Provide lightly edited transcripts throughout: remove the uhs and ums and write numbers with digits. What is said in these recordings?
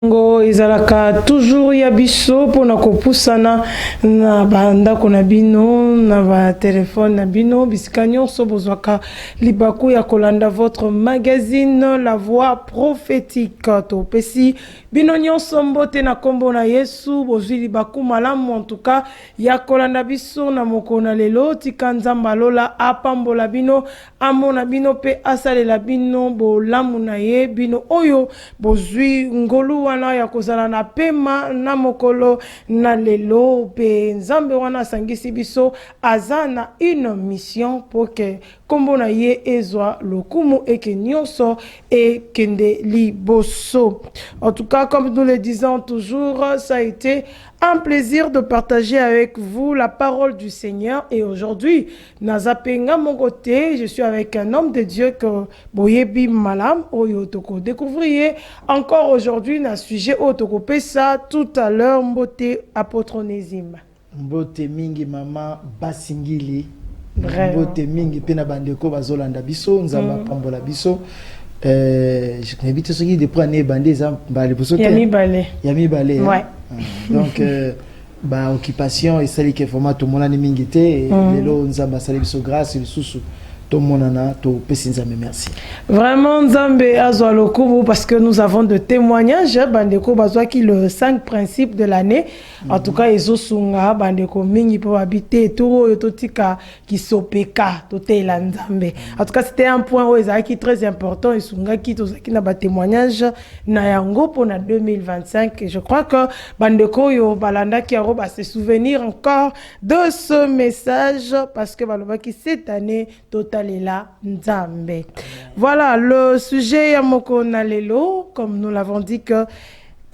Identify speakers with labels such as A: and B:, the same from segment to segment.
A: Ngo izalaka toujours ya biso pona kopusana na bandako na bino na ba telefone na bino bisika nyonso bozwaka libaku ya kolanda votre magazine La Voix Prophétique topesi bino nyonso mbote na kombo na Yesu bozwi libaku malamu en tout cas ya kolanda biso na mokona lelo tika nzamba lola apambola bino amona bino pe asalela bino bolamu na ye bino oyo bozwi ngolu wana ya kozala na pema na mokolo na lelo pe nzambe wana sangisi biso azana une mission pour que kombo na ye ezwa lokumu eke nyonso et kende liboso. En tout cas, comme nous le disons toujours, ça a été un plaisir de partager avec vous la parole du Seigneur. Et aujourd'hui, Nazapenga mon côté, je suis avec un homme de Dieu que Boyebi Malam, Oyotoko. Découvriez encore aujourd'hui un sujet Otoko Pesa tout à l'heure, Mbote apôtre Onésime.
B: Mbote mingi mama basingili. Mbote mingi pena bandeko bazolanda biso, nzamba pambola biso. Je connais vite ce qui depuis année bandé ça balé pour sauter.
A: Yami balé.
B: Yami balé.
A: Ouais.
B: Donc bah occupation et celle qui format tout mon année mingité et lelo nzamba sali biso grâce et sous tout mon ana to pesi nzambe merci.
A: Vraiment nzambe azwa lokumu parce que nous avons de témoignages bandeko bazwa ki le 5 principes de l'année. En tout cas ezosunga bandeko mingi po habiter tout yototika ki sopeka totela nzambe. En tout cas c'était un point qui très important esunga ki tozaki na ba témoignage na yango pour na 2025 et je crois que bandeko yo balanda ki aro ba se souvenir encore de ce message parce que balobaki cette année totalement Nzambe. Voilà le sujet Yamoko Nalelo, comme nous l'avons dit que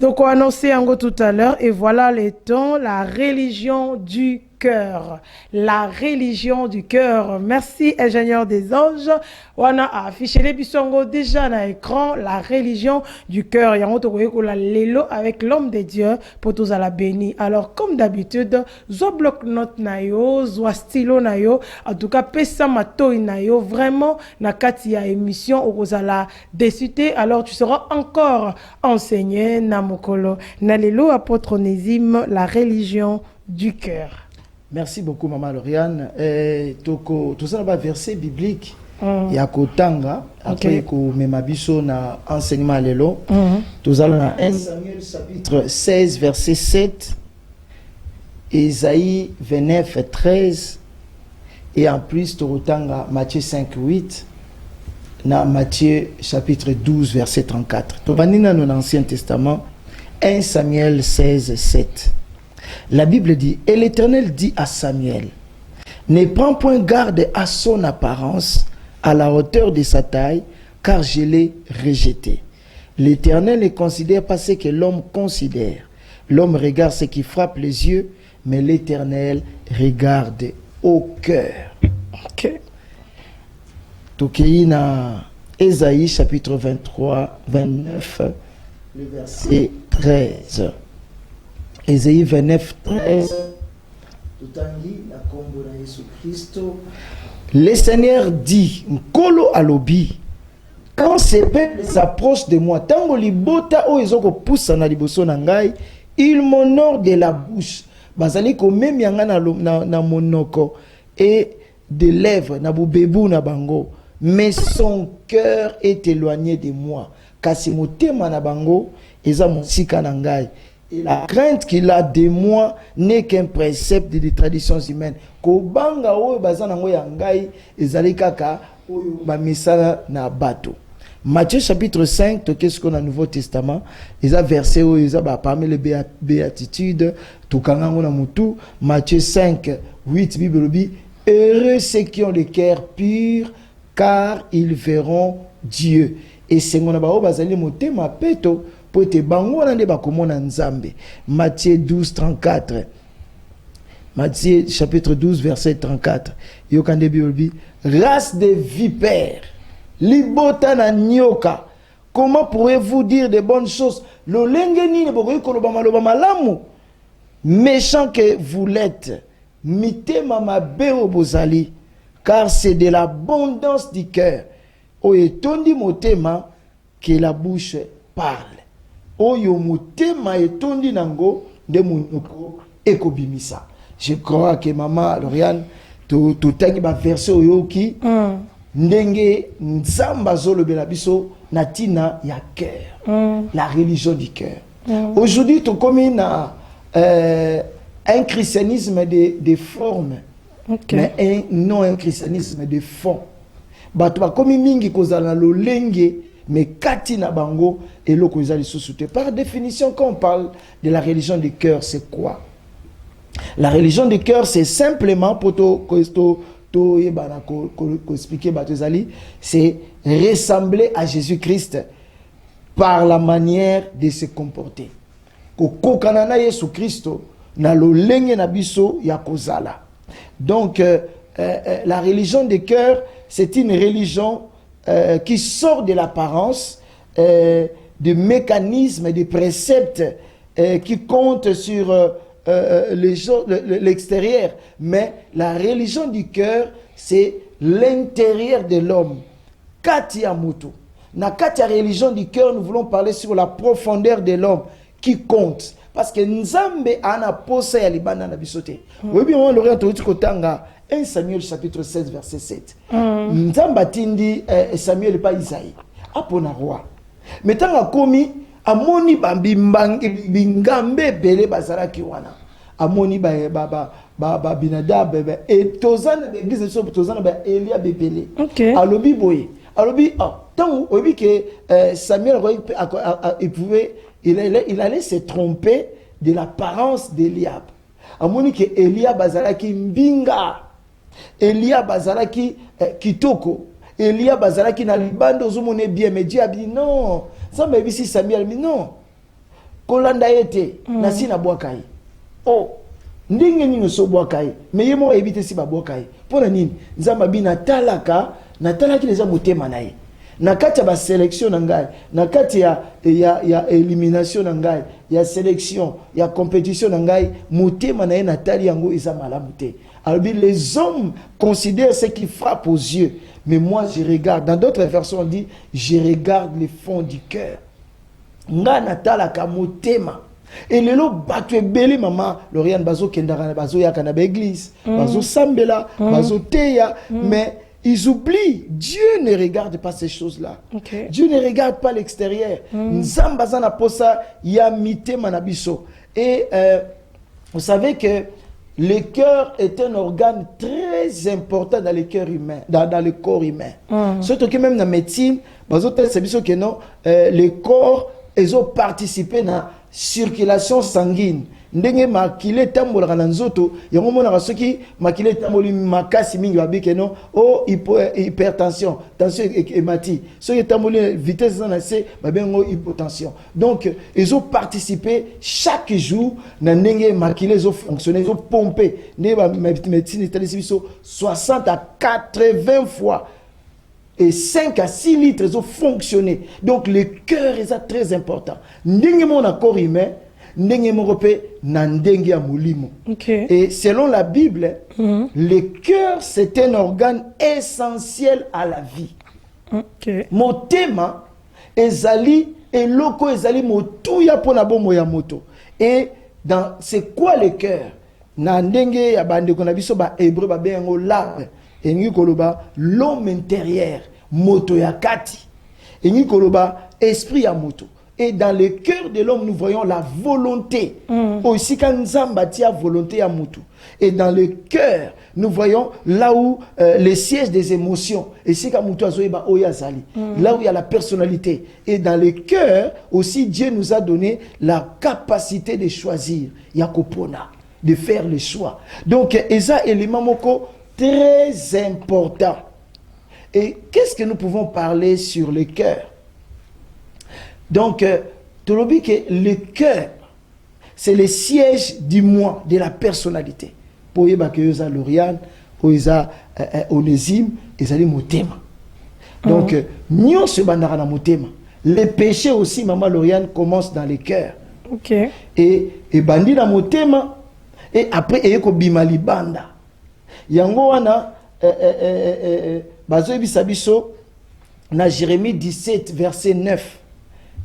A: donc on a annoncé en tout à l'heure et voilà les temps, la religion du cœur. La religion du cœur. Merci ingénieur des anges. On a affiché les bisongo déjà dans l'écran. La religion du cœur. Il y a un la lelo avec l'homme de Dieu pour tous à la béni. Alors comme d'habitude, zo bloc note nayo, zo stylo nayo. En tout cas, pesa mato nayo. Vraiment, na katia émission au la décité. Alors tu seras encore enseigné namokolo. Nalelo apôtre Onésime, la religion du cœur.
B: Merci beaucoup, Maman Lauriane. Tout ça, va verset biblique. Il y a Kotanga, après Memabiso na enseignement lelo. Tout allons dans 1 Samuel chapitre 16, verset 7, Ésaïe 29, 13, et en plus, Torotanga, Matthieu 5, 8, na Matthieu chapitre 12, verset 34. Tout va dans l'Ancien Testament, 1 Samuel 16, 7. La Bible dit, et l'Éternel dit à Samuel, ne prends point garde à son apparence, à la hauteur de sa taille, car je l'ai rejeté. L'Éternel ne considère pas ce que l'homme considère. L'homme regarde ce qui frappe les yeux, mais l'Éternel regarde au cœur.
A: Ok.
B: Tokeina Ésaïe chapitre 23, 29, le verset 13. Ésaïe 29, 13. Le Seigneur dit, Nkolo alobi, quand ces peuples s'approchent de moi, tango libota o ezoko poussa na liboso na ngai, ils m'honorent de la bouche. Bazali ko même yanga na monoko et de lèvres na bubebu na bango, mais son cœur est éloigné de moi. Kasi motema na bango eza mosika na ngai. Et la crainte qu'il a de moi n'est qu'un précepte des traditions humaines. Kobanga oyo bazana ngo ya ngai ezali kaka oyo ba misala na bato. Matthieu chapitre 5, qu'est-ce qu'on a au Nouveau Testament? Ils a versé où ils a parmi les béatitudes, tout kangango na mutu. Matthieu 5, 8, Bible dit, heureux ceux qui ont le cœur pur, car ils verront Dieu. Et c'est mon abao bazali motema peto. Matthieu 12, 34. Matthieu chapitre 12, verset 34. Yokande Bible, race de vipères, libota na nyoka. Comment pourrez-vous dire de bonnes choses? Lo lengeni ne bokoyi koloba maloba malamu. Méchant que vous l'êtes, mitema mabeo bozali, car c'est de l'abondance du cœur. O etondi motema que la bouche parle. oyo motema etondi nango nde monoko ekobimisa. Je crois que maman Lauriane totangi ba verset oyoki ndenge nzamba zolobela biso na tina ya cœur, la religion du cœur. Aujourd'hui to comme un christianisme de forme, mais non un christianisme de fond. Bato ba komi mingi kozala lolenge mais kati na bango eloko ezali sous-souté. Par définition, quand on parle de la religion du cœur, c'est quoi? La religion du cœur, c'est simplement pour expliquer, c'est ressembler à Jésus-Christ par la manière de se comporter. Kokanana Yesu Christo na lolenge na biso ya kozala. Donc la religion du cœur, c'est une religion qui sort de l'apparence, de mécanismes, de préceptes qui comptent sur l'extérieur. Mais la religion du cœur, c'est l'intérieur de l'homme. Katia Mutu. Na katia religion du cœur, nous voulons parler sur la profondeur de l'homme qui compte. Parce que Nzambe ana posa ya libanda na bisote. Oui, bien, on l'aurait entendu kotanga 1 Samuel chapitre 16 verset 7. Nzamba tindi Samuel pas Isaïe. Apona roi. Mais tant komi amoni bingambe bele bazaraki wana. Amoni ba binadab et tozana l'église so tozana ba Elia bebele. Alobi boye. Alobi tant obi que Samuel il allait se tromper de l'apparence d'Eliab. Amoni que Eliab bazaraki mbinga. Eliab bazaraki kitoko. Eliab bazaraki na libando zomone bien, mais Dieu a dit non. Ça m'a dit si Samuel dit non. Kolanda ete na sina boakai. Oh, ndinge nino so boakai. Mais yemo éviter si ba boakai. Pona nini? Nzamba bi na talaki les motema na ye. Na kati ya ba sélection na ngai, na kati ya élimination na ngai, ya sélection, ya compétition na ngai, motema na ye na tali yango eza malamu te. Alors les hommes considèrent ce qui frappe aux yeux, mais moi je regarde. Dans d'autres versions on dit je regarde les fonds du cœur. Nga natala ka motema. Et lelo batwe beli maman Lauriane bazo kendara bazo yaka na église, bazo sambela, bazo teya, mais ils oublient. Dieu ne regarde pas ces choses-là. Dieu ne regarde pas l'extérieur. Nzamba zana posa ya mitema na biso. Et vous savez que le cœur est un organe très important dans le cœur humain, dans le corps humain. Surtout que même dans la médecine, le corps ils ont participé à la circulation sanguine. Ndenge makile tambola na nzoto yango mona kasoki makile tamboli makasi mingi babike no o hypertension, tension hématique. Soki tamboli vitesse na se babengo hypotension. Donc ils ont participé chaque jour na ndenge makile ils ont fonctionné, ils ont pompé. Ne ba médecine italien 60 à 80 fois. Et 5 à 6 litres ils ont fonctionné. Donc le cœur est très important. Ndenge mon corps humain et selon la Bible, le cœur c'est un organe essentiel à la vie. Motema ezali eloko ezali motuya pona bomo ya moto. Et dans c'est quoi le cœur? Na ndenge ya bande ko na biso ba hébreu ba bengo l'âme. Et ngi koloba l'homme intérieur, moto ya kati. Et ngi koloba esprit ya moto. Et dans le cœur de l'homme, nous voyons la volonté. Aussi, quand Nzamba tia volonté à Moutou. Et dans le cœur, nous voyons là où le siège des émotions. Et c'est quand Moutou Azoeba Oyazali. Là où il y a la personnalité. Et dans le cœur, aussi, Dieu nous a donné la capacité de choisir. Yakopona. De faire le choix. Donc, Eza élément moko très important. Et qu'est-ce que nous pouvons parler sur le cœur? Donc, le cœur, c'est le siège du moi, de la personnalité. Pour Yeba Lauriane, pour Onésime, ils motema. Donc, nous se bandara na motema. Les péchés aussi, maman Lauriane, commencent dans le cœur. Et bandi na motema, et après, et ko bimali banda. Yango wana, bazo ebisabiso, na Jérémie 17, verset 9.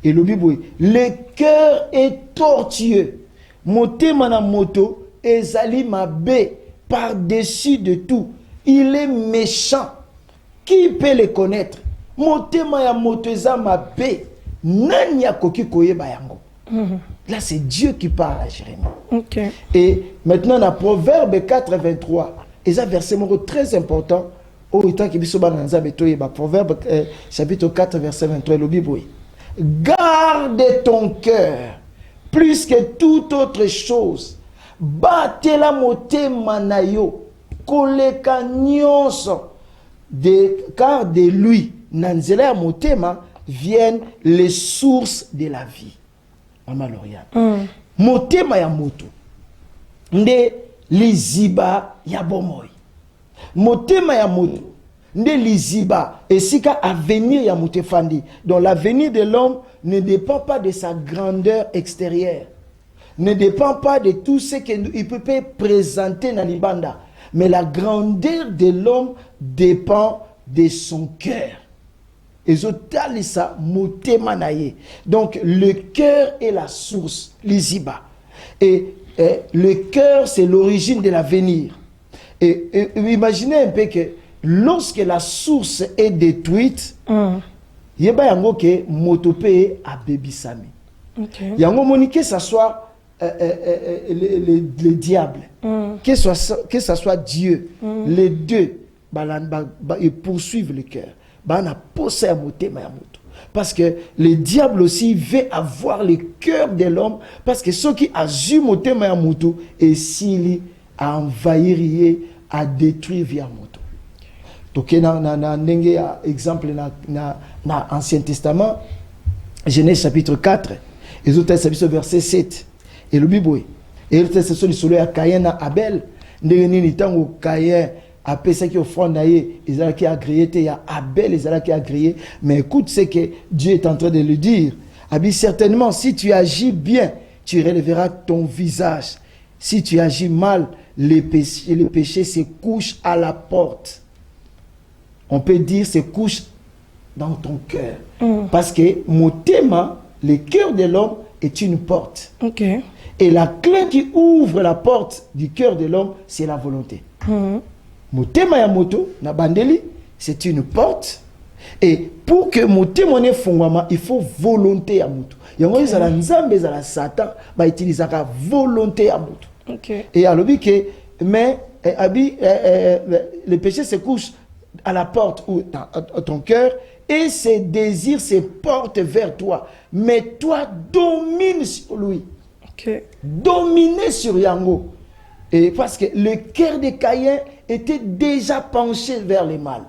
B: Et le Bible, le cœur est tortueux. Motema na moto ezali mabe par-dessus de tout. Il est méchant. Qui peut le connaître? Motema ya moto eza mabe. Nani akoki koyeba yango? Là, c'est Dieu qui parle à Jérémie.
A: Okay.
B: Et maintenant, dans Proverbe 4, 23, et ça, verset très important. Proverbe chapitre 4, verset 23, le Bible. Garde ton cœur plus que toute autre chose. Batela motema na yo koleka nyonso, car de lui, nanzela ya motema, viennent les sources de la vie. Motema ya moto nde liziba ya bomoi. Motema ya moto nde liziba esika avenir ya mutefandi. Donc l'avenir de l'homme ne dépend pas de sa grandeur extérieure, ne dépend pas de tout ce qu'il peut présenter dans l'ibanda, mais la grandeur de l'homme dépend de son cœur. Donc le cœur est la source, l'iziba. Et le cœur, c'est l'origine de l'avenir. Et imaginez un peu que lorsque la source est détruite, yeba yango ke motope a bébisami. Yango moni que ça soit le diable, que ça soit Dieu, les deux, ils poursuivent le cœur. Parce que le diable aussi veut avoir le cœur de l'homme, parce que ceux qui assument au thème à moto et s'il a envahir, à détruire via moto. Donc exemple dans Ancien Testament, Genèse chapitre 4, et autres chapitre verset 7, et le Bible, et le texte sur le soleil à Caïn à Abel, n'est tango Caïn après ce qui offrande ils ont qui agréé, il y a Abel, ils ont qui agréé. Mais écoute ce que Dieu est en train de lui dire. Abi, certainement, si tu agis bien, tu relèveras ton visage. Si tu agis mal, le péché se couche à la porte. On peut dire se couche dans ton cœur. Parce que motema, le cœur de l'homme est une porte.
A: Okay.
B: Et la clé qui ouvre la porte du cœur de l'homme, c'est la volonté. Motema ya moto na bandeli, c'est une porte. Et pour que motema ne fongwama, il faut volonté ya moto. Yango ezala nzambe ezala Satan ba utilisaka volonté ya moto.
A: Okay.
B: Et alors que mais le péché se couche à la porte ou dans ton cœur et ses désirs se portent vers toi. Mais toi domine sur lui.
A: Okay.
B: Dominer sur yango. Et parce que le cœur de Caïn était déjà penché vers le mal.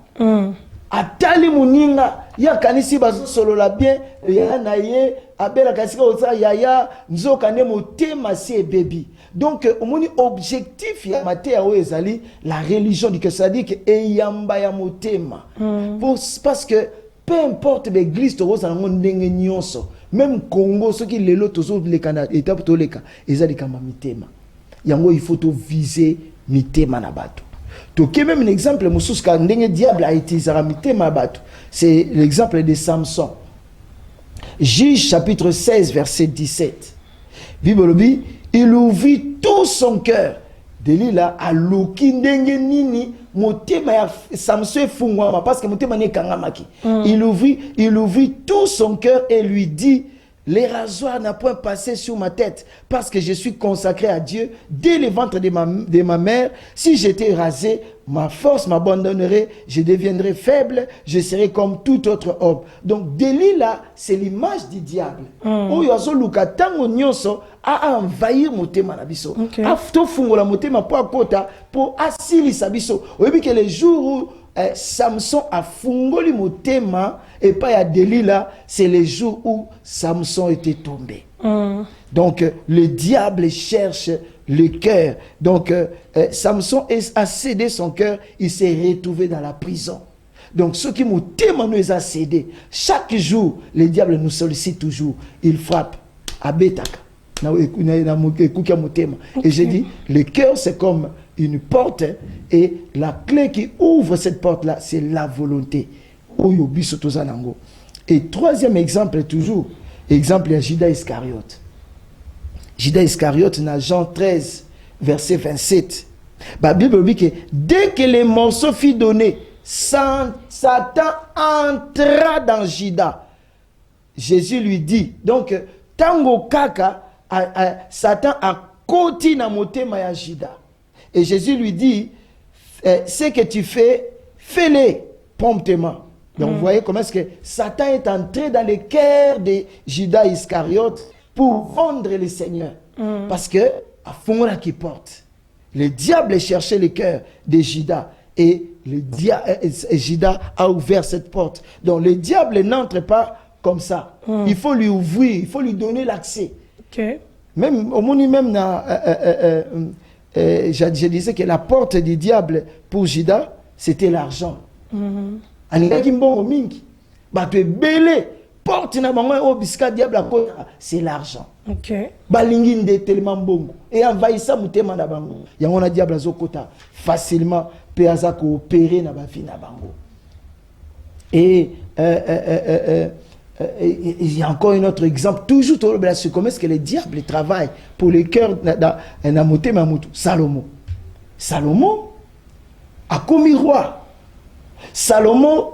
B: Atali muninga ya kanisi bazo solo la bien ya naye abela kasika osa yaya nzoka ne motema si baby. Donc omoni objectif ya matéa o ezali la religion du que ça dit que eyamba ya motema. Parce que peu importe l'église to rosa ngo ndenge nyonso, même Congo ceux qui lelo tozo le kana étape to leka ezali kama mitema. Yango il faut viser mitema na bato. Donc même un exemple mususka ndenge diable a utilisé mitema bato. C'est l'exemple de Samson. Juge chapitre 16 verset 17. Bible dit, il ouvrit tout son cœur. Delila a loki ndenge nini motema ya Samson fungwama parce que motema ne kangamaki. Il ouvrit tout son cœur et lui dit: les rasoirs n'a point passé sur ma tête parce que je suis consacré à Dieu dès le ventre de ma mère. Si j'étais rasé, ma force m'abandonnerait, je deviendrais faible, je serais comme tout autre homme. Donc Delilah, c'est l'image du diable. Oyozo lukatango nyonso a envahir motema na biso. A tofungola motema po akota po asilisa biso. Oyebi que les jours où Samson a fungoli motema et pas à Delilah, c'est les jours où Samson était tombé. Donc le diable cherche le cœur. Donc Samson a cédé son cœur, il s'est retrouvé dans la prison. Donc ceux qui motema nous a cédé, chaque jour le diable nous sollicite toujours, il frappe à Betaka. Et j'ai dit, le cœur c'est comme une porte et la clé qui ouvre cette porte là c'est la volonté. Et troisième exemple toujours, Exemple, il y a Judas Iscariote. Judas Iscariote, dans Jean 13, verset 27. La Bible dit que dès que les morceaux furent donnés, Satan entra dans Judas. Jésus lui dit, donc, tango kaka, Satan a côté na motema ya Judas. Et Jésus lui dit, ce que tu fais, fais-le promptement. Donc, vous voyez comment est-ce que Satan est entré dans le cœur de Judas Iscariote pour vendre le Seigneur. Parce que, à fond là qui porte, le diable cherchait le cœur de Judas. Et Judas a ouvert cette porte. Donc, le diable n'entre pas comme ça. Il faut lui ouvrir, il faut lui donner l'accès.
A: Okay.
B: Même au monde même, je disais que la porte du diable pour Judas, c'était l'argent. Porte na bango au biska diable c'est l'argent.
A: OK.
B: Balingi nde tellement bongo et envahissa mutema na bango. Yango na diable azokota facilement pe aza coopérer na ba vie na bango. Et il y a encore un autre exemple, toujours comment est-ce que le diable travaille pour le cœur na mutema mutu. Salomon a commis roi. Salomon,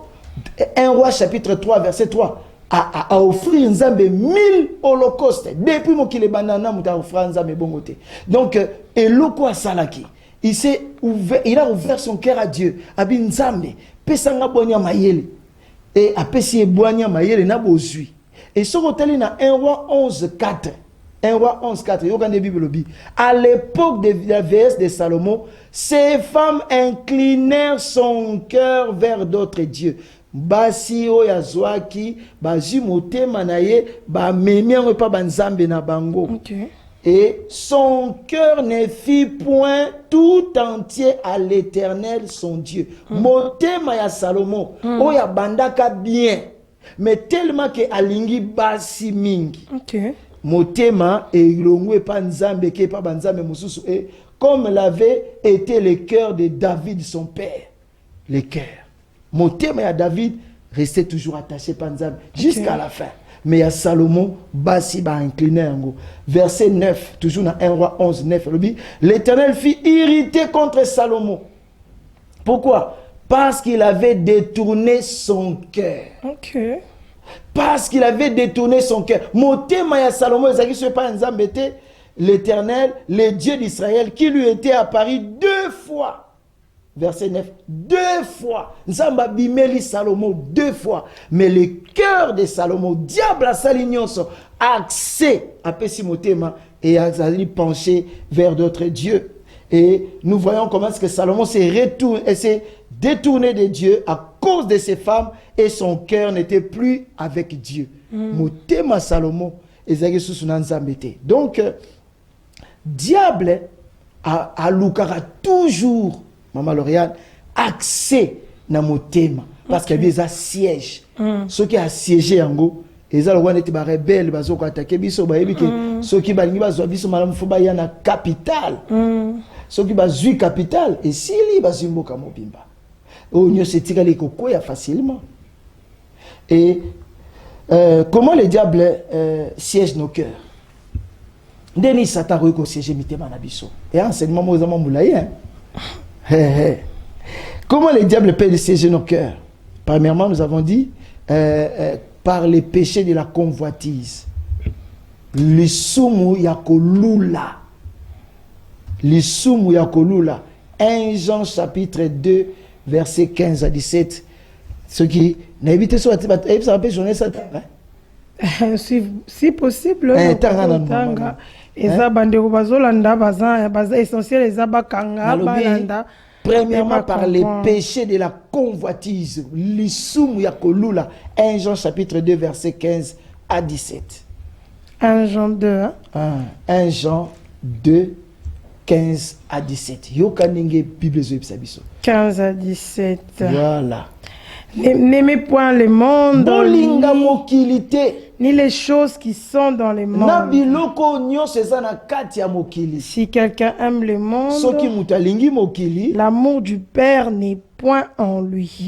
B: 1 roi chapitre 3 verset 3, a offert Nzambe 1000 holocaustes. Depuis mokile banana muta offrir Nzambe bongote. Donc eloko asalaki, il a ouvert son cœur à Dieu. Abi Nzambe pesanga bonya mayele. Et apesi bonya mayele na bozui. Et ce hôtel na 1 roi 11:4. 1 roi 11:4. Yokande Bible bi. À l'époque de la vieillesse de Salomon, ces femmes inclinèrent son cœur vers d'autres dieux. Basi o yazwaki bazi motema na ye ba memiango pa banzambe na bango.
A: Okay.
B: Et son cœur ne fit point tout entier à l'Éternel son Dieu. Motema ya Salomon o ya bandaka bien, mais tellement que alingi basi mingi.
A: Okay.
B: Motema elongwe pa nzambe ke pa banzambe mususu et comme l'avait été le cœur de David son père. Le cœur. Motema ya David restait toujours attaché par nzambe jusqu'à la fin. Mais à Salomon, basi ba incliné yango. Verset 9, toujours dans 1 roi 11, 9, l'Éternel fut irrité contre Salomon. Pourquoi? Parce qu'il avait détourné son cœur.
A: Okay.
B: Parce qu'il avait détourné son cœur. Motema ya Salomon, ezaki ce pas nzambe te, l'Éternel, le Dieu d'Israël, qui lui était apparu 2 fois. Verset 9, 2 fois. Nzamba bimeli Salomon 2 fois. Mais le cœur de Salomon, diable a salignoso, accès à Pessimotema et a penché vers d'autres dieux. Et nous voyons comment est-ce que Salomon s'est détourné de Dieu à cause de ses femmes et son cœur n'était plus avec Dieu. Motema Salomon, ezaki sous Nzambe te. Donc, diable a lukara toujours Maman Lauriane, accès na motema parce qu'il y a des sièges. Ceux qui assiégé en go, les algouans étaient rebelles, ils ont attaqué biso ba yebi ke ceux qui balingi bazo biso malam fuba ya na capitale. Ceux qui bazui capitale et si li bazimbo ka mobimba. O nyo setika le kokoya facilement. Et comment le diable siège nos cœurs? Denis Satan ko siéger mitema na biso. Et enseignement mo zama moulaye hein. Comment le diable peut siéger nos cœurs? Premièrement, nous avons dit par les péchés de la convoitise. Lisumu yakolula. Lisumu yakolula. 1 Jean chapitre 2 verset 15 à 17. Ce qui n'évite ça peut journée ça.
A: Si possible.
B: Premièrement, par les péchés de la convoitise. L'issum yakolula. 1 Jean chapitre 2 verset 15 à 17.
A: 1 Jean 2.
B: 1 Jean 2 15 à 17. Yokaninge Bible
A: 15 à 17.
B: Voilà.
A: N'aimez point le monde,
B: bolinga mokilité,
A: ni les choses qui sont dans le monde. Si quelqu'un aime le monde, l'amour du Père n'est point en lui.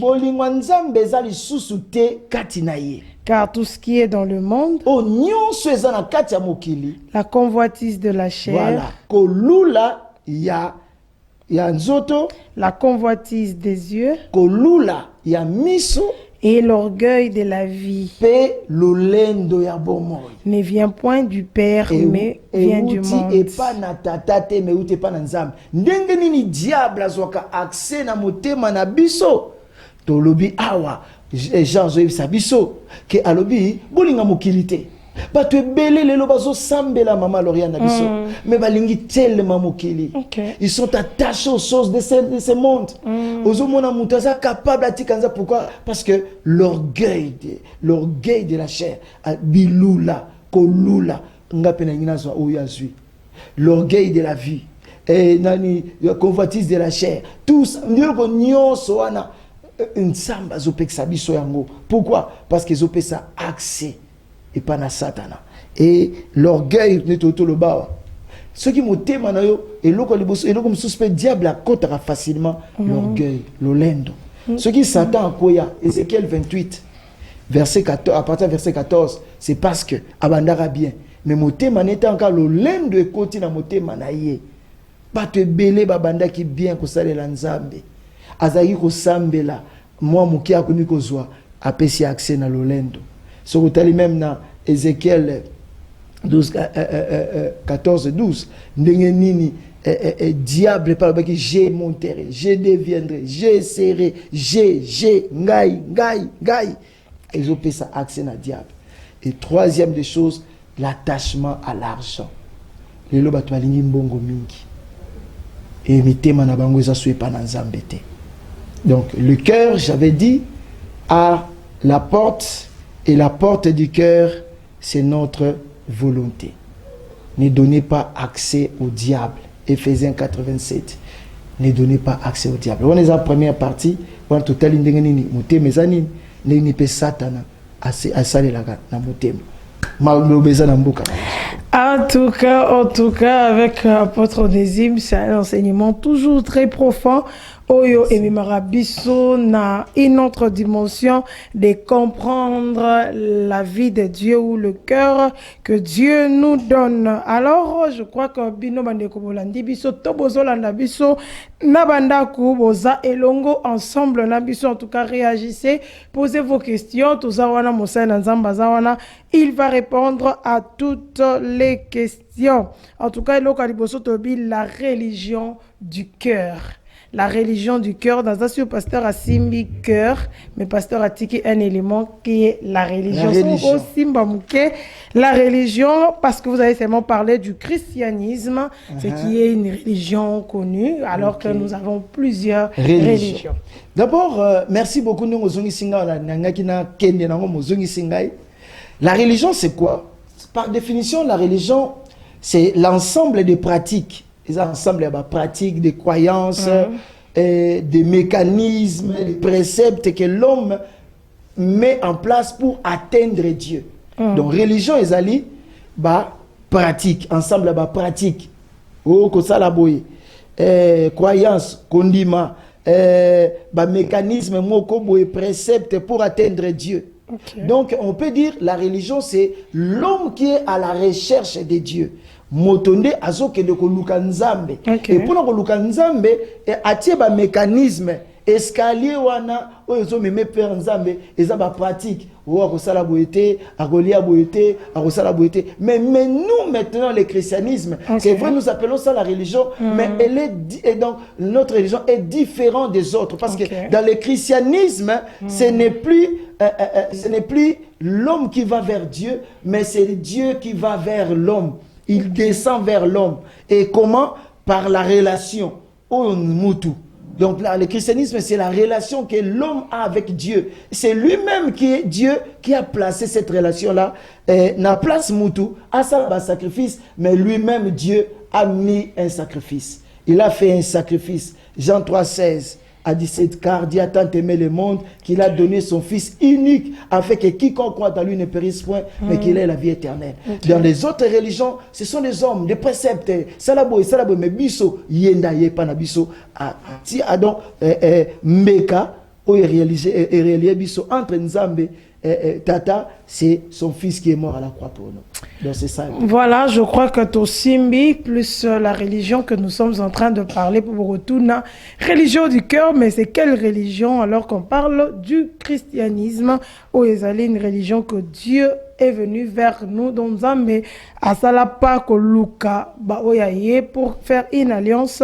A: Car tout ce qui est dans le monde,
B: o nyonso eza na kati ya mokili,
A: la convoitise de la chair,
B: voilà, kolula ya nzoto,
A: la convoitise des yeux
B: kolula ya miso,
A: et l'orgueil de la vie
B: pe lolendo ya bomoi,
A: ne vient point du Père, mais vient du monde.
B: Et pas na tata te, mais outi pas na nzambe. Ndenge nini diable azwaka accès na motema na biso? Tolobi awa, Jean zoyebisa biso, ke alobi, bolinga mokili te. Bato ebele lelo bazo sambela mama Lauriane na biso. Mais balingi tellement mokili.
A: Okay.
B: Ils sont attachés aux choses de ce monde. Ozo mona mutu aza capable atikanza. Pourquoi? Parce que l'orgueil de la chair, bilula, kolula, ngapena ngina zo oyazui. L'orgueil de la vie, et nani convoitise de la chair. Tous ndiko nyonso wana nsamba zo peksa biso yango. Pourquoi? Parce que zo pesa accès et pas na satana. Et l'orgueil ne toto le bawa. Ce qui motema na yo et loko liboso et loko msuspect diable a kotaka facilement l'orgueil, l'olendo. Ce qui Satan a koya, Ézéchiel 28 verset 14, à partir du verset 14, c'est parce que abandara bien. Mais motema neta encore l'olendo et koti na motema na ye. Ba te belé babanda ki bien ko salela nzambe. Azaki ko sambela moi muki akoni ko zwa apesi accès na l'olendo. Ce que tu as même dans Ézéchiel 14-12, diable parle que je monterai, je deviendrai, je serai, ngai. Ils ont fait ça accès à diable. Et troisième des choses, l'attachement à l'argent. Les loba tu alingi mbongo mingi. Et mitema na bango za sué pas nzambete. Donc le cœur, j'avais dit, a la porte. Et la porte du cœur, c'est notre volonté. Ne donnez pas accès au diable. Éphésiens 4:27. Ne donnez pas accès au diable. On est en première partie. On a total indengeni muté mezanine. Ne ni pe satana asale la na muté.
A: En tout cas, avec Apôtre Onésime, c'est un enseignement toujours très profond. Oyo et Marabiso na une autre dimension de comprendre la vie de Dieu ou le cœur que Dieu nous donne. Alors, je crois que Bino Bandeko Bolandi Biso, Tobozo Landa Biso, Nabanda Kuboza et Longo ensemble Nabiso. En tout cas, réagissez, posez vos questions. Tozawana Moussa Nzambazawana, il va répondre à toutes les questions. En tout cas, Lokaliboso Tobi, la religion du cœur. La religion du cœur, dans un sur pasteur a simbi cœur, mais pasteur a tiki un élément qui est la religion. La religion, parce que vous avez seulement parlé du christianisme, ce qui est une religion connue, alors que nous avons plusieurs religions.
B: D'abord, merci beaucoup. La religion, c'est quoi? Par définition, la religion, c'est l'ensemble des pratiques. Les ensembles de pratiques, des croyances, des mécanismes, des préceptes que l'homme met en place pour atteindre Dieu. Donc, religion, ils allaient, pratique, ensemble, pratique. Oh, kosalaboye. Croyance, kondima, mécanisme, mokoboye, précepte pour atteindre Dieu. Okay. Donc, on peut dire la religion, c'est l'homme qui est à la recherche de Dieu. Motonde azoke de koluka nzambe. Et pour na koluka nzambe, atie ba mécanisme escalier wana oyo meme père nzambe eza ba pratique ou akosala boyete akolia boyete akosala boyete. Mais nous maintenant le christianisme, c'est vrai, nous appelons ça la religion, mais elle est et donc notre religion est différente des autres parce que dans le christianisme, ce n'est plus l'homme qui va vers Dieu, mais c'est Dieu qui va vers l'homme. Il descend vers l'homme. Et comment? Par la relation. Donc là, le christianisme, c'est la relation que l'homme a avec Dieu. C'est lui-même qui est Dieu qui a placé cette relation-là. N'a place Moutou, à ça, sacrifice, mais lui-même, Dieu a mis un sacrifice. Il a fait un sacrifice. Jean 3,16 a dit, car Dieu a tant aimé le monde qu'il a donné son Fils unique afin que quiconque croit en lui ne périsse point, mais qu'il ait la vie éternelle. Dans les autres religions, ce sont des hommes, des préceptes. Salaboy, mais biso, yenda yepana biso, donc mbeka, réalisé biso entre Nzambe Tata, c'est son fils qui est mort à la croix pour nous. Donc c'est ça.
A: Voilà, je crois que Tosimbi, plus la religion que nous sommes en train de parler pour retourner, religion du cœur, mais c'est quelle religion alors qu'on parle du christianisme, où il y a une religion que Dieu est venu vers nous, donc Zambé, à Salapa, Koluka, Baoyaye, pour faire une alliance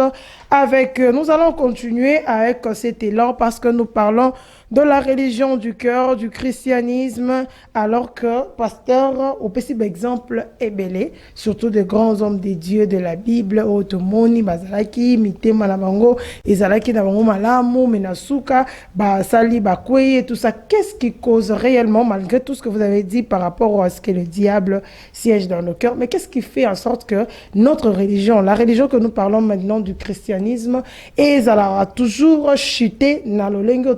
A: avec eux. Nous allons continuer avec cet élan parce que nous parlons de la religion du cœur, du christianisme, alors que pasteur, au possible exemple, est belé, surtout de grands hommes des dieux de la Bible, Otomoni, Bazalaki, Mitema Nabango, Izalaki Nabango Malamu, Menasuka, Basali, Bakweye, tout ça. Qu'est-ce qui cause réellement, malgré tout ce que vous avez dit par rapport à ce que le diable siège dans nos cœurs, mais qu'est-ce qui fait en sorte que notre religion, la religion que nous parlons maintenant du christianisme, elle a toujours chuté dans le lingue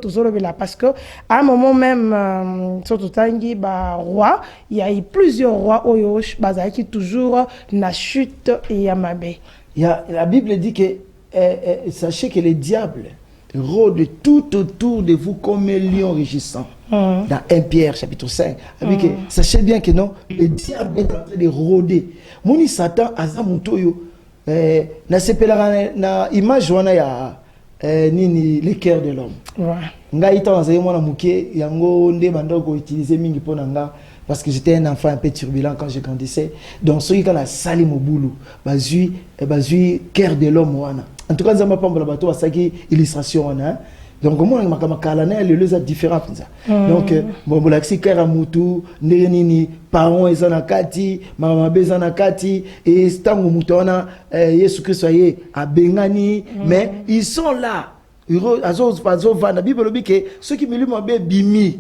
A: parce que à un moment même, surtout Tangi, roi, il y a eu plusieurs rois Oyosh, qui toujours na chute et Yamabe.
B: La Bible dit que sachez que le diable rôde tout autour de vous comme un lion rugissant. Dans 1 Pierre chapitre 5. Sachez bien que non, le diable est en train de rôder. Moni Satan azamutoyo na sepelaka na image wana ya nini le cœur de l'homme. Ngai ta nzai mwana muke yango nde bandoko utiliser mingi pona nga parce que j'étais un enfant un peu turbulent quand je grandissais. Donc ceux qui ont sali mobulu bazui cœur de l'homme wana. En tout cas nzamba pambola bato basaki illustration wana. Donc comment makamakala les deux différents donc bon laxi kera mutu nini parents ezana kati mama bezana kati et stango mutona Yesu Christ aye abengani mais ils sont là azos vana bible bike ceux qui milu mabe bimi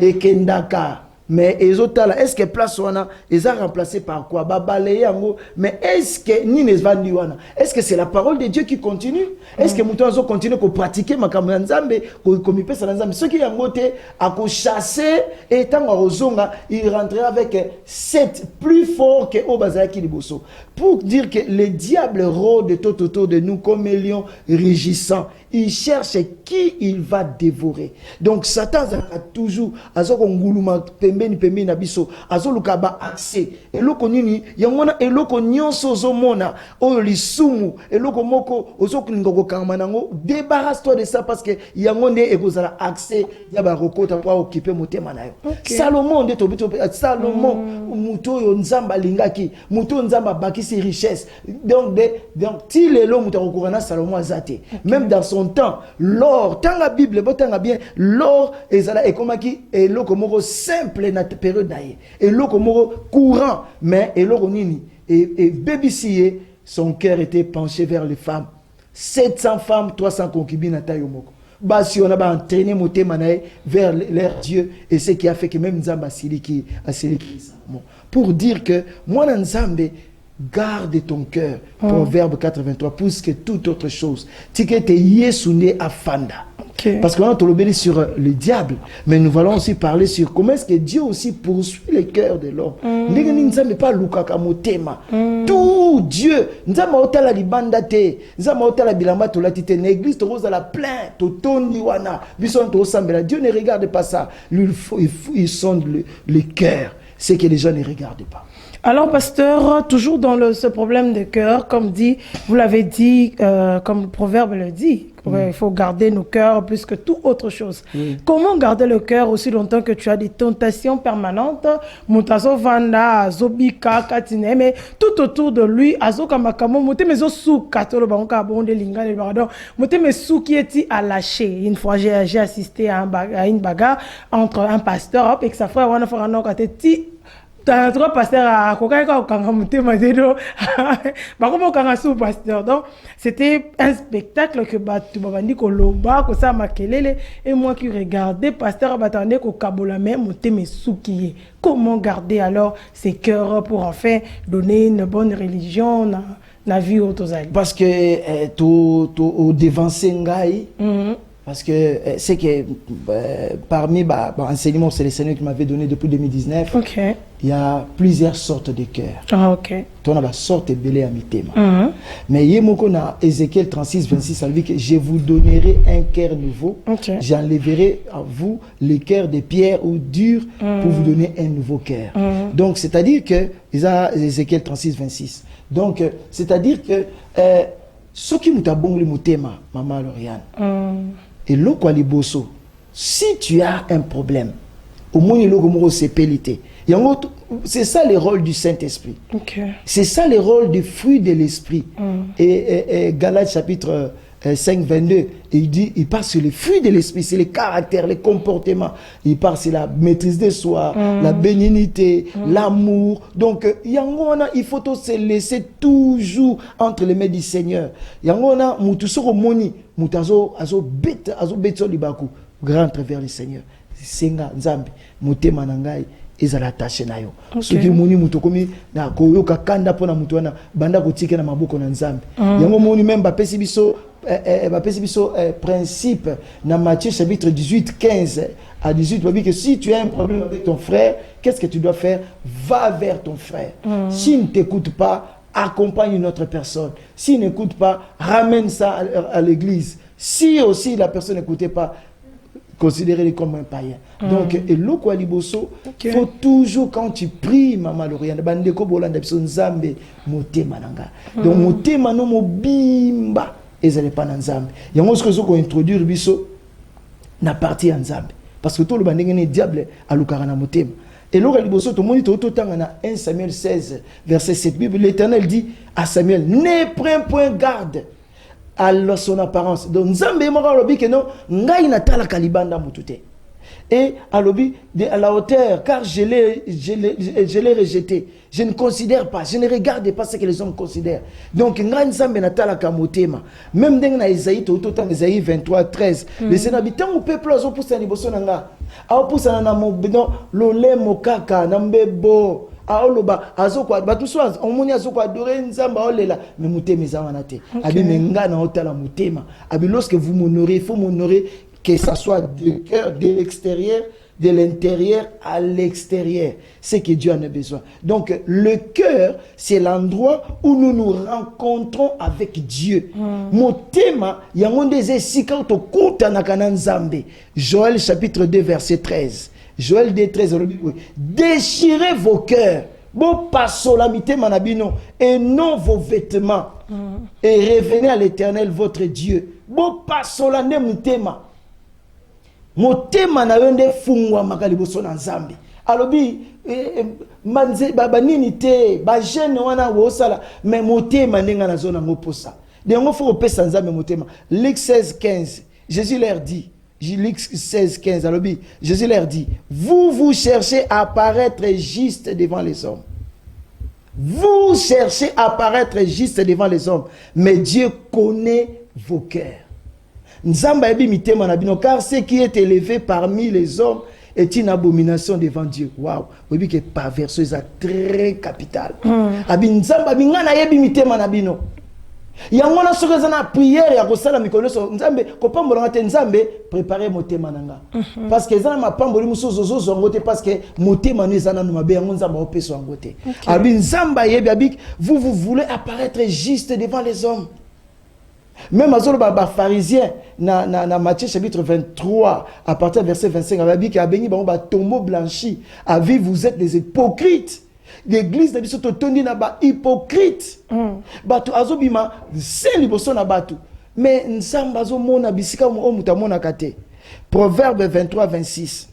B: et kendaka mais ezotala est-ce que place wana eza remplacé par quoi babalaye yango mais est-ce que nini ezvandi wana est-ce que c'est la parole de Dieu qui continue est-ce que muto azo continue ko pratiquer makambo ya Nzambe ko komipesa na Nzambe ceux qui yango te a ko chasser et tango rozonga il rentrait avec 7 plus fort que obazaki liboso pour dire que le diable rôde tout autour de nous comme un lion rugissant. Il cherche qui il va dévorer. Donc Satan a toujours azoko nguluma pembeni na biso azoluka ba accès eloko nini yangona eloko nyonso zomona oyo lisumu eloko moko ozokulinga kokanga nango débarrasse-toi de ça parce que yangonde ekozala accès ya ba rokota pour occuper motema nayo. Salomon de tobito Salomon muto yo nzamba lingaki muto nzamba bakisi richesse donc ti lelo muto kokona Salomon azate même dans son temps l'or tant la Bible botanga bien l'or ezala ekomaki eloko moko simple na période daye eloko moko courant mais eloko nini et bébisier son cœur était penché vers les femmes 700 femmes 300 concubines à taille moko basi on a entraîné motema nae vers leur Dieu et ce qui a fait que même Nzamba siliki pour dire que moi Nzambe garde ton cœur. Proverbe 83, plus que toute autre chose. Tikete yesune afanda. Parce qu'on a tolobé sur le diable, mais nous allons aussi parler sur comment est-ce que Dieu aussi poursuit le cœur de l'homme. Nzambe pas lukaka motema. Tout Dieu, Nzamba otala libanda te, Nzamba otala bilamba tolati te, l'église to la plein, totondi wana, bison to sambela. Dieu ne regarde pas ça. Lui il sonde le cœur, c'est que les gens ne regardent pas.
A: Alors, pasteur, toujours dans ce problème de cœur, comme dit, vous l'avez dit, comme le proverbe le dit, il faut garder nos cœurs plus que toute autre chose. Comment garder le cœur aussi longtemps que tu as des tentations permanentes? Mutazo vanda, zobika, katine, mais tout autour de lui, azo kamakamo, moté mes sous katolo banka bonde lingane pardon, moté mes sous qui est à lâcher. Une fois j'ai assisté à une bagarre entre un pasteur et sa frère wana fera non kateti. Trois pasteurs à pasteur. Donc, c'était un spectacle que Batubandi Koloba, que ça makelele, et moi qui regardais, pasteur Batande Kokabola même, comment garder alors ses cœurs pour enfin donner une bonne religion, la vie aux autres?
B: Parce que au devant Sengai, Parce que c'est que parmi enseignements, c'est les Seigneur qui m'avait donné depuis 2019.
A: Ok.
B: Il y a plusieurs sortes de cœurs.
A: Ah, ok.
B: On a la sorte belée à mi-thème. Mais il y a Ézéchiel 36, 26, ça dit que je vous donnerai un cœur nouveau.
A: Okay.
B: J'enlèverai à vous le cœur de pierre ou dur pour vous donner un nouveau cœur. Donc, c'est-à-dire que, Ézéchiel 36, 26. Donc, c'est-à-dire que, ce qui nous a bon le motema, maman Lauriane, et l'eau liboso, si tu as un problème, au moins il y a c'est ça le rôle du Saint-Esprit.
A: Okay.
B: C'est ça le rôle du fruit de l'Esprit. Et Galates chapitre 5, 22, il parle sur les fruits de l'Esprit, c'est les caractères, les comportements. Il parle sur la maîtrise de soi, la bénignité, l'amour. Donc, il faut se laisser toujours entre les mains du Seigneur. Grand vers le Seigneur. Senga Nzambi, motema nangai ezala attaché na yo. Soki moni muto komi na koyoka kanda pona muto wana banda kotike na maboko na Nzambi. Yango moni même bapesi biso principe dans Matthieu chapitre 18, 15 à 18, on dit que si tu as un problème avec ton frère, qu'est-ce que tu dois faire? Va vers ton frère. S'il ne t'écoute pas, accompagne une autre personne. S'il n'écoute pas, ramène ça à l'église. Si aussi la personne n'écoutait pas, considérez-le comme un païen. Donc, et l'oko aliboso, faut toujours, quand tu pries, maman Lauriane, bandeko bolanda biso nzambe motema nanga. Donc, motema no mobimba, ezale pa na nzambe. Yango ce que zo ko introduire biso na partie en nzambe. Parce que tout le bandenge ne diable alukara na motema. Et l'oko aliboso, tout le monde tout tanga na 1 Samuel 16, verset 7. Bible, l'Éternel dit à Samuel, ne prends point garde à son apparence. Donc, Nzambe mora lobi que non, ngai na tala kalibanda mutute. Et à lobi à la hauteur, car je l'ai rejeté. Je ne considère pas, je ne regarde pas ce que les hommes considèrent. Donc, ngai Nzambe na tala kamotema. Même dans Isaïe, dans Isaïe 23, 13, les sénabitants au peuple azo poussa liboso nanga. A poussa na mo bidon lolé mokaka na mbebo. Aoloba azokwa batuswa omoni azokwa adorer nzamba olela mais mutema ezana te abi menga na otala mutema abi lorsque vous m'honorez il faut m'honorer que ça soit de cœur, de l'extérieur, de l'intérieur à l'extérieur, c'est que Dieu en a besoin. Donc le cœur, c'est l'endroit où nous nous rencontrons avec Dieu. Motema yango des sika to kuta na kana nzambe. Joël chapitre 2 verset 13. Joël 2, 13, déchirez vos cœurs, bon passolamité manabino, et non vos vêtements, et revenez à l'Éternel votre Dieu. Bon passolane mutema, motema na yonde fungwa makaliboso na nzambe. Alobi manze babanini te, ba jeune wana wosala, mais motema nenga na zona ngoposa. Dengo faut pesa nzambe motema. Luc 16, 15, Jésus leur dit. Luc 16, 15, alors Jésus leur dit, vous cherchez à paraître juste devant les hommes. Vous cherchez à paraître juste devant les hommes, mais Dieu connaît vos cœurs. Nzamba ebi mitema na bino, car ce qui est élevé parmi les hommes est une abomination devant Dieu. Waouh, vous voyez que perverseuse est très capitale. Abi nzamba bingana yebi mitema na bino. Yango na soka za na prière ya kosala mikolo so nzambe ko pambola te nzambe préparer motema nanga parce que za ma pamboli musozo zozo ngote parce que motema ne za na mabe yango nzamba opeso ngote abi nzamba yebi abi vous voulez apparaître juste devant les hommes. Même azolo ba pharisien na Matthieu chapitre 23 à partir du verset 25 abi ki abeni ba tombeau blanchi abi vous êtes des hypocrites. L'église de biso tondi na ba hypocrite. Batu azobima c'est liboso na batu. Mais nzamba azomona bisika o mutamona kate. Proverbe 23 26.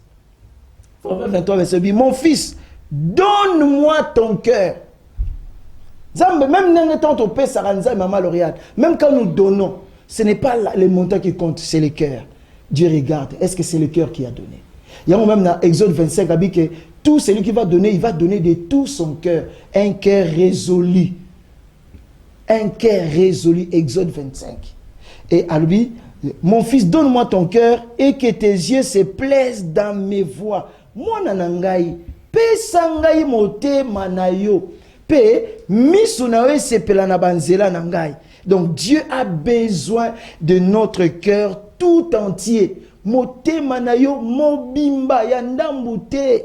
B: Proverbe 23 26. Mon fils, donne-moi ton cœur. Nzambe même n'en tant au père Saranza maman Lauriane. Même quand nous donnons, ce n'est pas les montants qui comptent, c'est le cœur. Dieu regarde, est-ce que c'est le cœur qui a donné? Il y a même dans Exode 25 a dit que tout celui qui va donner, il va donner de tout son cœur. Un cœur résolu. Un cœur résolu. Exode 25. Et à lui, mon fils, donne-moi ton cœur et que tes yeux se plaisent dans mes voies. Moi, nanangai, pe sangai mote manayo, pe misunawe se pelana banzela nangai. Donc Dieu a besoin de notre cœur tout entier. Motema na yo mobimba ya ndambu te.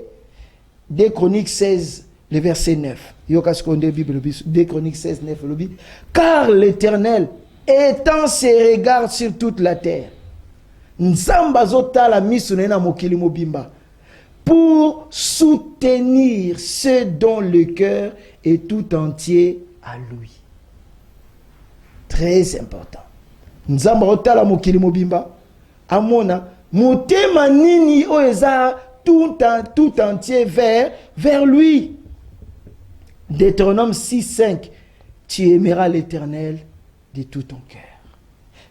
B: 2 Chroniques 16, le verset 9. Yo kaskonde Bible 2 Chroniques 16, 9 le Bible. Car l'Éternel étend ses regards sur toute la terre. Nzamba zotala misu na mokili mobimba. Pour soutenir ceux dont le cœur est tout entier à lui. Très important. Nzamba otala mokili mobimba. Amona, motema nini oeza tout entier vers lui. Deutéronome 6, 5. Tu aimeras l'Éternel de tout ton cœur.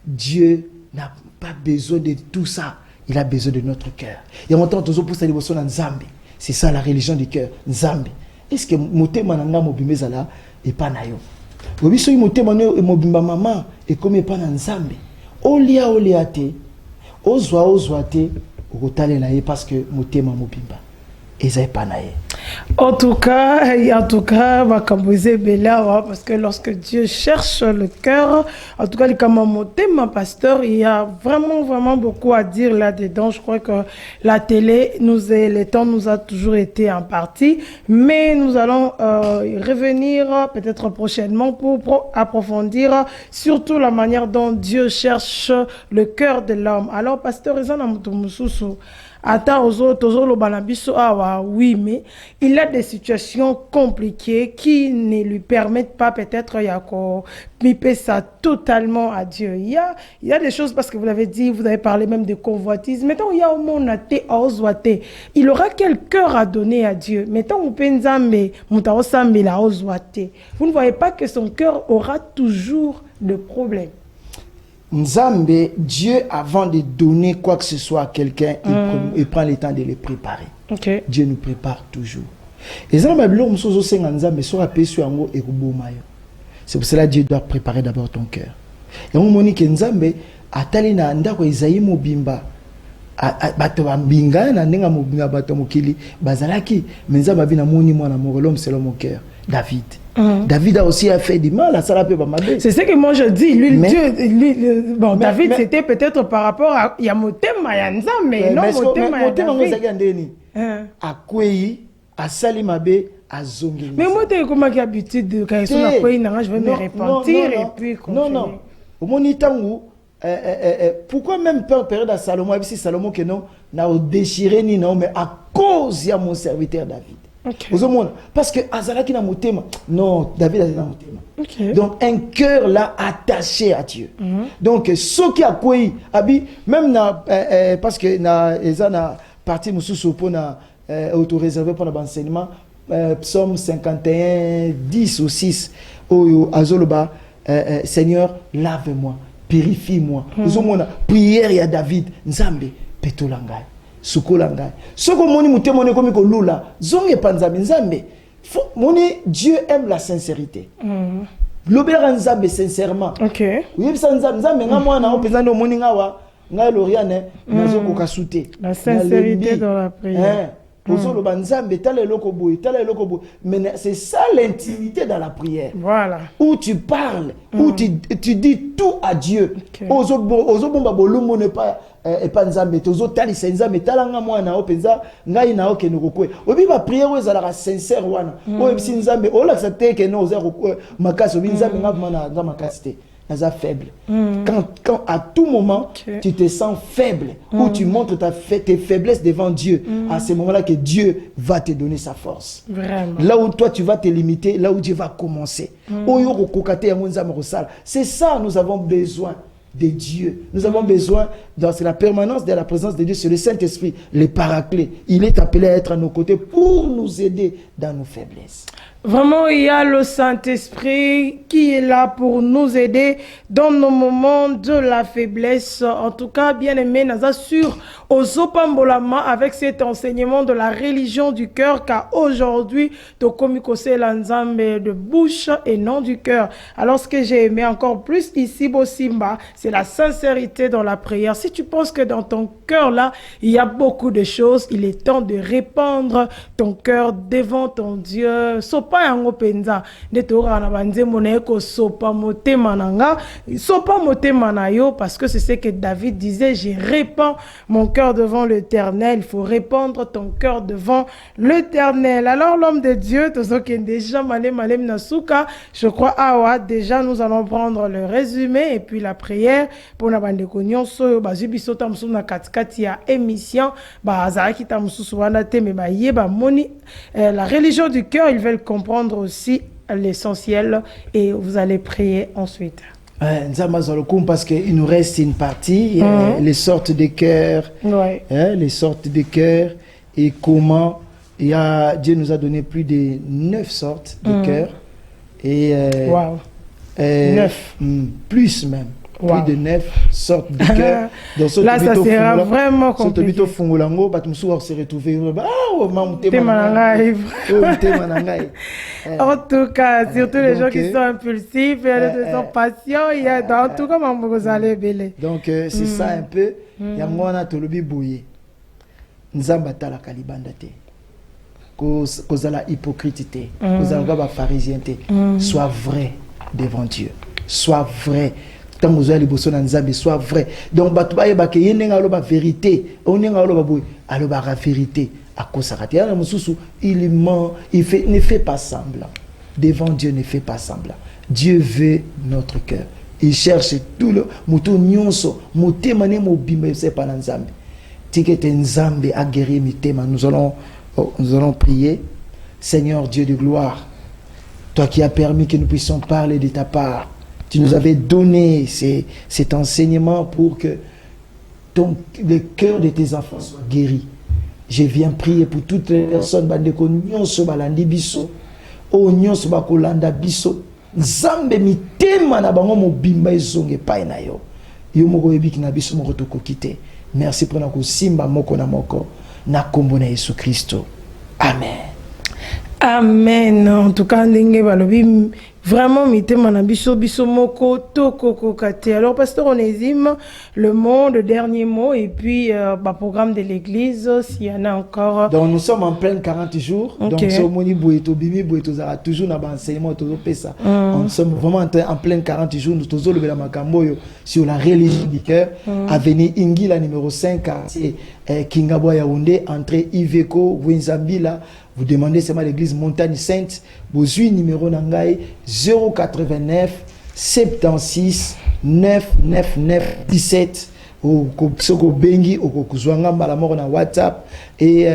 B: Dieu n'a pas besoin de tout ça. Il a besoin de notre cœur. Il y a longtemps, c'est ça la religion du cœur. Nzambe. Est-ce que motema nanga mobimbe zala et pas na yo? Obiso motema no mobimba mama et comme pas na nzambe. Olia te. Ozwa te. Okotale na ye parce que motema mobimba. Eza pas na ye.
A: En tout cas, Bakamboze Belawa, parce que lorsque Dieu cherche le cœur, en tout cas, les Kamamote, ma pasteur, il y a vraiment beaucoup à dire là-dedans. Je crois que la télé, le temps nous a toujours été en partie, mais nous allons revenir peut-être prochainement pour approfondir surtout la manière dont Dieu cherche le cœur de l'homme. Alors, pasteur, oui, mais il a des situations compliquées qui ne lui permettent pas peut-être de ça totalement à Dieu. Il y a des choses, parce que vous l'avez dit, vous avez parlé même de convoitise. Mettons, il y a au monde il aura quel cœur à donner à Dieu. Mettons, vous ne voyez pas que son cœur aura toujours de problèmes.
B: Nzambe, Dieu, avant de donner quoi que ce soit à quelqu'un, il prend le temps de le préparer.
A: Okay.
B: Dieu nous prépare toujours. Et c'est pour cela que Dieu doit préparer d'abord ton cœur. Et on dit que Nzambe, atali na ndako Isaïe mobimba, bato bambinga na ndenga mobimba bato mokili, bazalaki, mais Nzambe abina moni mwana moko l'homme selon mon cœur, David. David a aussi fait du mal à Salapé Bamabé.
A: C'est ce que moi je dis. David, c'était peut-être par rapport à Yamotema Yanza, mais non, Motema
B: David. À Kwei, à Salimabe, à Zongi.
A: Mais moi, tu as comme habitude quand ils sont à Kwei, je vais me repentir et puis continuer.
B: Non. Au Monitangu, pourquoi même période à Salomon, si Salomon que non, n'a déchiré ni non, mais à cause de mon serviteur David.
A: Okay.
B: Parce que Azalaki na motema. Non, David a na motema. Okay. Donc un cœur là attaché à Dieu. Donc ce qui a quoi abi même na parce que na ezana partie mususu pour na auto-réservé pour l'enseignement psaume 51 10 ou 6 oyo azoloba Seigneur lave-moi, purifie-moi. Prière ya David Nzambe petolangai. Sukolanga. Soko moni mutemone komi ko lula, zonge panzambe nzambe. Moni Dieu aime la sincérité. Lobela nzambe sincèrement.
A: OK.
B: Oui, nzambe nga mwana o pezando moni ngawa, nga Loriane, nazo ko kasute.
A: La sincérité dans la prière.
B: Mais c'est ça l'intimité dans la prière.
A: Voilà.
B: Où tu parles, où tu dis tout à Dieu. Ozobomba ne pas nzambe tozo tali nzambe talanga mwana o penza ngai na oke nokokwe. Obi ba prière ezala sincère wana. O ebisi nzambe o la sateke no oza makasi obi nzambe ngabana na makasi te. Faible. Quand à tout moment tu te sens faible ou tu montres tes faiblesses devant Dieu, à ce moment-là que Dieu va te donner sa force.
A: Vraiment.
B: Là où toi tu vas te limiter, là où Dieu va commencer. C'est ça, nous avons besoin de Dieu. Nous avons besoin, dans la permanence de la présence de Dieu, c'est le Saint-Esprit, le Paraclet. Il est appelé à être à nos côtés pour nous aider dans nos faiblesses.
A: Vraiment, il y a le Saint-Esprit qui est là pour nous aider dans nos moments de la faiblesse. En tout cas, bien aimé, nous assure aux Opambolama avec cet enseignement de la religion du cœur, car aujourd'hui, Tokomikose l'ensemble de bouche et non du cœur. Alors, ce que j'ai aimé encore plus ici, Bosimba, c'est c'est la sincérité dans la prière. Si tu penses que dans ton cœur là, il y a beaucoup de choses, il est temps de répandre ton cœur devant ton Dieu. Sopa yango penza, netora na banzembo na eko sopa motema nanga, sopa motema na yo, parce que c'est ce que David disait, j'ai répands mon cœur devant l'Éternel. Il faut répandre ton cœur devant l'Éternel. Alors l'homme de Dieu, déjà malem nasuka, je crois awa déjà nous allons prendre le résumé et puis la prière pour na bande konyon so bazubiso tamsu na katikati ya émission ba zaki tamsu wana te me ba yeba moni la religion du cœur, ils veulent comprendre aussi l'essentiel et vous allez prier ensuite.
B: Parce qu'il nous reste une partie, les sortes de cœurs, les sortes de cœurs et comment Dieu nous a donné plus de 9 sortes de cœurs et
A: 9
B: plus même. Plus de 9 sortes de cœurs.
A: Là, ça sera vraiment compliqué.
B: Se
A: en tout cas, surtout les gens qui sont impulsifs, qui sont patients, il y a en tout cas, vous allez belé.
B: Donc, c'est ça un peu. Il y a moi, on a tout le bibouillé. Nzamba tala kalibanda te. Cause la hypocrite, cause la pharisienté. Sois vrai devant Dieu. Sois vrai. Tant que vous avez les soit vrai. Donc, il y a la vérité. On a la vérité. À cause de il ment, ne fait pas semblant. Devant Dieu, ne fait pas semblant. Dieu veut notre cœur. Il cherche tout le mouton nyonso, mouté mané mo bimbe c'est pas nzambe. Tikete nzambe a guéri mitema. Nous allons prier. Seigneur Dieu de gloire, toi qui as permis que nous puissions parler de ta part. Tu nous avais donné cet enseignement pour que le cœur de tes enfants soit guéri. Je viens prier pour toutes les personnes Zambe mitema na bango mobimba ezonge pai na yo. Yo moko yebiki na biso moko tokokite. Merci pour na kosimba moko na moko na kombo na Yesu Kristo. Amen.
A: Amen. En tout cas, ndenge balobi vraiment mitema na biso moko toko kate. Alors pasteur Onésime, le mot, le dernier mot et puis programme de l'église s'il y en a encore.
B: Donc nous sommes en plein 40 jours. Donc so moni boeto bimi boeto za toujours na ba enseignement to pesa. Nous sommes vraiment en plein 40 jours nous tozo le makambo yo sur la religion du cœur. Avenue Ingila numéro 5 quartier Kingabwa Yaoundé, entrée Iveco Wenzambila. Vous demandez seulement l'église Montagne Sainte, Bozui numéro Nangai 089 76 999 17 au Soko Bengi au Kuzwanga Malamoro na WhatsApp et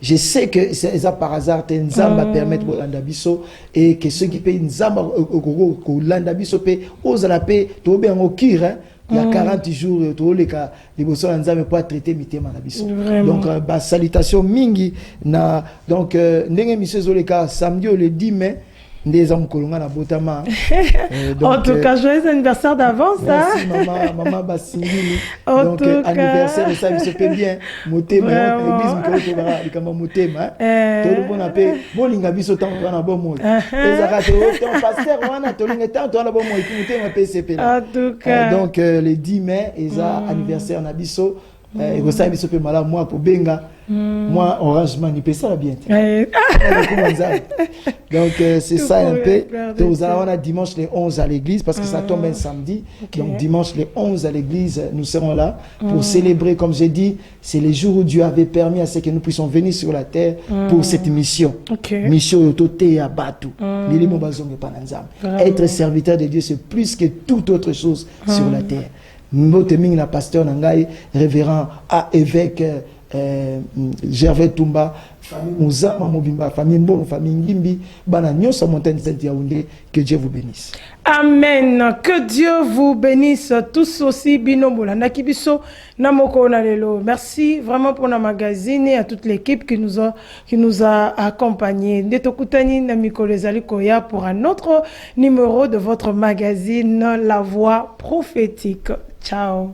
B: je sais que c'est ça par hasard Nzamba permettre pour Landabiso et que ceux qui payent Nzamba au Landabiso paye aux alapé to bien au kir hein. Il y a 40 jours, les cas, les bossons n'ont pas traité mitema na biso. Donc, salutation mingi na donc n'engé monsieur Zoleka samedi le 10 mai. Des hommes colonga na botama.
A: En tout cas, joyeux anniversaire d'avance.
B: Merci maman Bassingili. Donc anniversaire ça se fait bien. Motema église mko to ba likama motema. Tout le monde appelle bolinga biso tant na bon mot. Ezaka to pasteur wana to linga tant na bon mot et motema PCP là.
A: En tout cas.
B: Donc le 10 mai eza anniversaire na biso. Et vous savez, ce mal moi pour Benga, moi Orange Money, ça la bien. Donc c'est ça un peu. Donc nous allons dimanche les 11 à l'église parce que ça tombe un samedi. Donc dimanche les 11 à l'église, nous serons là pour célébrer, comme j'ai dit, c'est les jours où Dieu avait permis à ce que nous puissions venir sur la terre pour cette mission. Mission autoté à Batu. Être serviteur de Dieu, c'est plus que toute autre chose sur la terre. Mboteming la pasteur Nangai, révérend à évêque Gervais Toumba, famille Mouzama Mobimba, famille Mbon, famille Ngimbi, Banagnon, sa montagne Sainte Yaoundé, que Dieu vous bénisse.
A: Amen. Que Dieu vous bénisse tous aussi. Binombola Nakibiso Namoko Nalelo. Merci vraiment pour la magazine et à toute l'équipe qui nous a accompagnés. Ndetokutani Namiko Lezali Koya pour un autre numéro de votre magazine La Voix prophétique. Ciao.